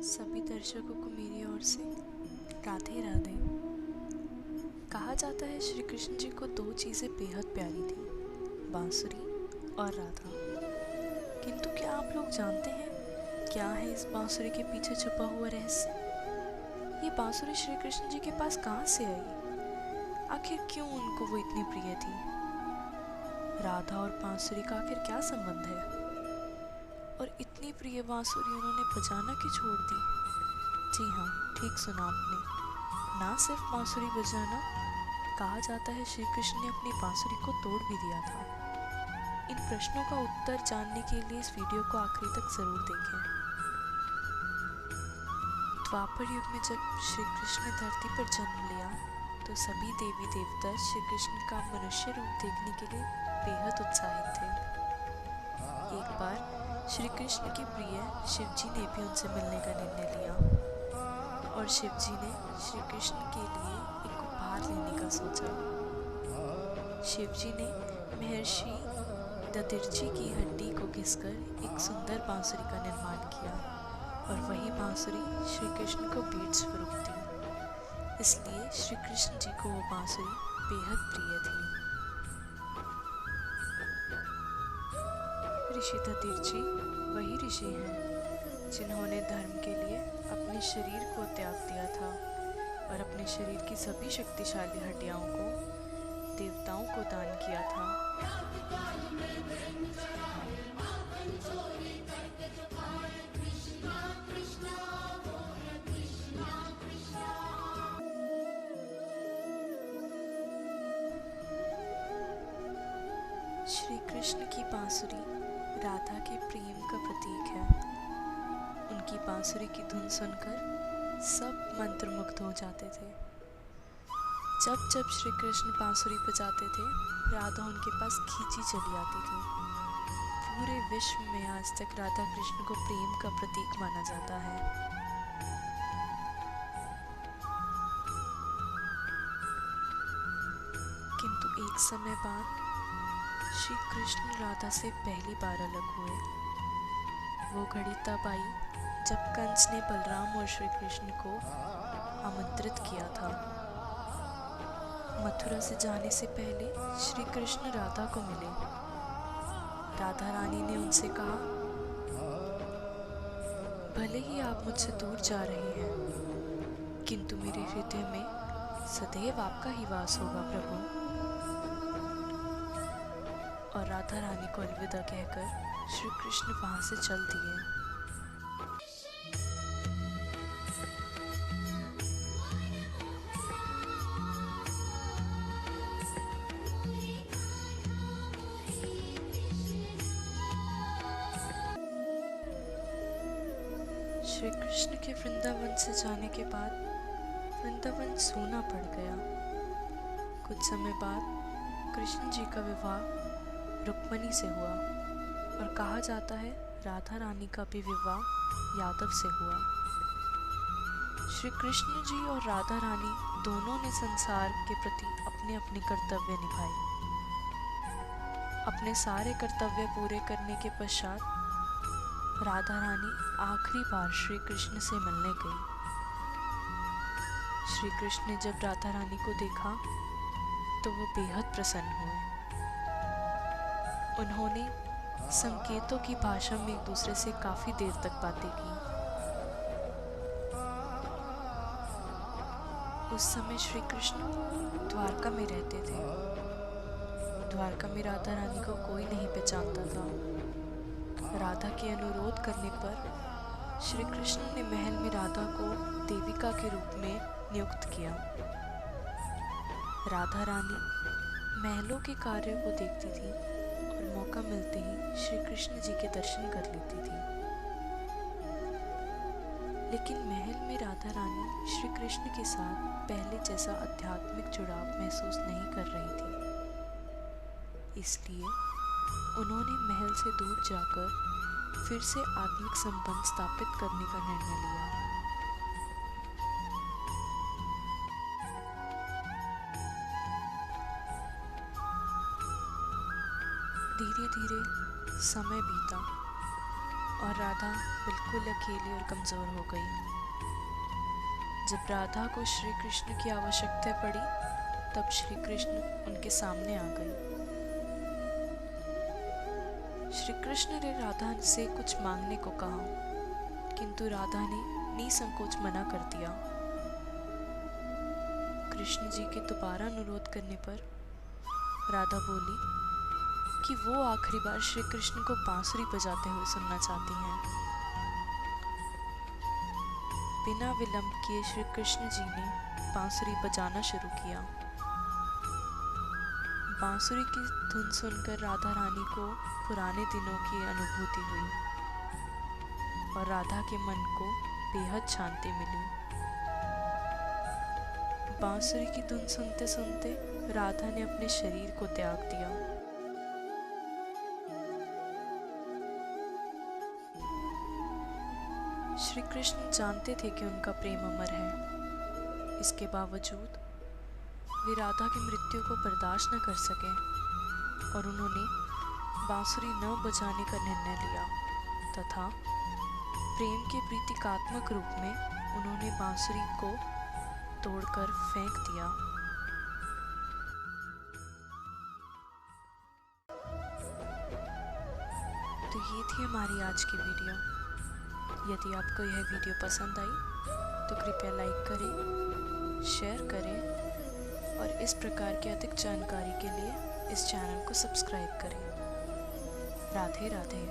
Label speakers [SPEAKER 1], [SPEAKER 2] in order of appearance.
[SPEAKER 1] सभी दर्शकों को मेरी ओर से राधे राधे। कहा जाता है श्री कृष्ण जी को दो चीज़ें बेहद प्यारी थी, बांसुरी और राधा। किंतु क्या आप लोग जानते हैं क्या है इस बांसुरी के पीछे छुपा हुआ रहस्य? ये बांसुरी श्री कृष्ण जी के पास कहाँ से आई? आखिर क्यों उनको वो इतनी प्रिय थी? राधा और बांसुरी का आखिर क्या संबंध है? और इतनी प्रिय बांसुरी उन्होंने बजाना क्यों छोड़ दी? जी हाँ, ठीक सुना आपने, ना सिर्फ बांसुरी बजाना, कहा जाता है श्री कृष्ण ने अपनी बांसुरी को तोड़ भी दिया था। इन प्रश्नों का उत्तर जानने के लिए इस वीडियो को आखिरी तक जरूर देखें। द्वापर युग में जब श्री कृष्ण ने धरती पर जन्म लिया तो सभी देवी देवता श्री कृष्ण का मनुष्य रूप देखने के लिए बेहद उत्साहित थे। एक बार श्री कृष्ण के प्रिय शिव जी ने भी उनसे मिलने का निर्णय लिया और शिव जी ने श्री कृष्ण के लिए एक उपहार लेने का सोचा। शिव जी ने महर्षि दधिर्ची की हड्डी को घिसकर एक सुंदर बांसुरी का निर्माण किया और वही बांसुरी श्री कृष्ण को भेंट स्वरूप दी। इसलिए श्री कृष्ण जी को वो बांसुरी बेहद प्रिय थी। ऋषि दधिर्ची वही ऋषि हैं जिन्होंने धर्म के लिए अपने शरीर को त्याग दिया था और अपने शरीर की सभी शक्तिशाली हड्डियों को देवताओं को दान किया था। श्री कृष्ण की बांसुरी राधा के प्रेम का प्रतीक है। उनकी बांसुरी की धुन सुनकर सब मंत्रमुग्ध हो जाते थे। जब जब श्री कृष्ण बांसुरी बजाते थे, राधा उनके पास खींची चली आती थी। पूरे विश्व में आज तक राधा कृष्ण को प्रेम का प्रतीक माना जाता है। किंतु एक समय बाद श्री कृष्ण राधा से पहली बार अलग हुए। वो घड़ी तब आई जब कंस ने बलराम और श्री कृष्ण को आमंत्रित किया था। मथुरा से जाने से पहले श्री कृष्ण राधा को मिले। राधा रानी ने उनसे कहा, भले ही आप मुझसे दूर जा रहे हैं, किंतु मेरे हृदय में सदैव आपका ही वास होगा प्रभु। और राधा रानी को अलविदा कहकर श्री कृष्ण वहां से चल दिए। श्री कृष्ण के वृंदावन से जाने के बाद वृंदावन सूना पड़ गया। कुछ समय बाद कृष्ण जी का विवाह रुक्मणी से हुआ और कहा जाता है राधा रानी का भी विवाह यादव से हुआ। श्री कृष्ण जी और राधा रानी दोनों ने संसार के प्रति अपने अपने कर्तव्य निभाए। अपने सारे कर्तव्य पूरे करने के पश्चात राधा रानी आखिरी बार श्री कृष्ण से मिलने गई। श्री कृष्ण ने जब राधा रानी को देखा तो वो बेहद प्रसन्न हुए। उन्होंने संकेतों की भाषा में एक दूसरे से काफी देर तक बातें की। उस समय श्री कृष्ण द्वारका में रहते थे। द्वारका में राधा रानी को कोई नहीं पहचानता था। राधा के अनुरोध करने पर श्री कृष्ण ने महल में राधा को देविका के रूप में नियुक्त किया। राधा रानी महलों के कार्यों को देखती थी और मौका मिलते ही श्री कृष्ण जी के दर्शन कर लेती थी। लेकिन महल में राधा रानी श्री कृष्ण के साथ पहले जैसा आध्यात्मिक जुड़ाव महसूस नहीं कर रही थी। इसलिए उन्होंने महल से दूर जाकर फिर से आत्मिक संबंध स्थापित करने का निर्णय लिया। धीरे धीरे समय बीता और राधा बिल्कुल अकेली और कमज़ोर हो गई। जब राधा को श्री कृष्ण की आवश्यकता पड़ी तब श्री कृष्ण उनके सामने आ गए। श्री कृष्ण ने राधा से कुछ मांगने को कहा, किंतु राधा ने निसंकोच मना कर दिया। कृष्ण जी के दोबारा अनुरोध करने पर राधा बोली कि वो आखिरी बार श्री कृष्ण को बांसुरी बजाते हुए सुनना चाहती हैं। बिना विलंब किए श्री कृष्ण जी ने बांसुरी बजाना शुरू किया। बांसुरी की धुन सुनकर राधा रानी को पुराने दिनों की अनुभूति हुई और राधा के मन को बेहद शांति मिली। बांसुरी की धुन सुनते सुनते राधा ने अपने शरीर को त्याग दिया। श्री कृष्ण जानते थे कि उनका प्रेम अमर है। इसके बावजूद वे राधा की मृत्यु को बर्दाश्त न कर सके और उन्होंने बांसुरी न बजाने का निर्णय लिया तथा प्रेम के प्रतीकात्मक रूप में उन्होंने बांसुरी को तोड़कर फेंक दिया। तो ये थी हमारी आज की वीडियो। यदि आपको यह वीडियो पसंद आई तो कृपया लाइक करें, शेयर करें और इस प्रकार की अधिक जानकारी के लिए इस चैनल को सब्सक्राइब करें। राधे राधे।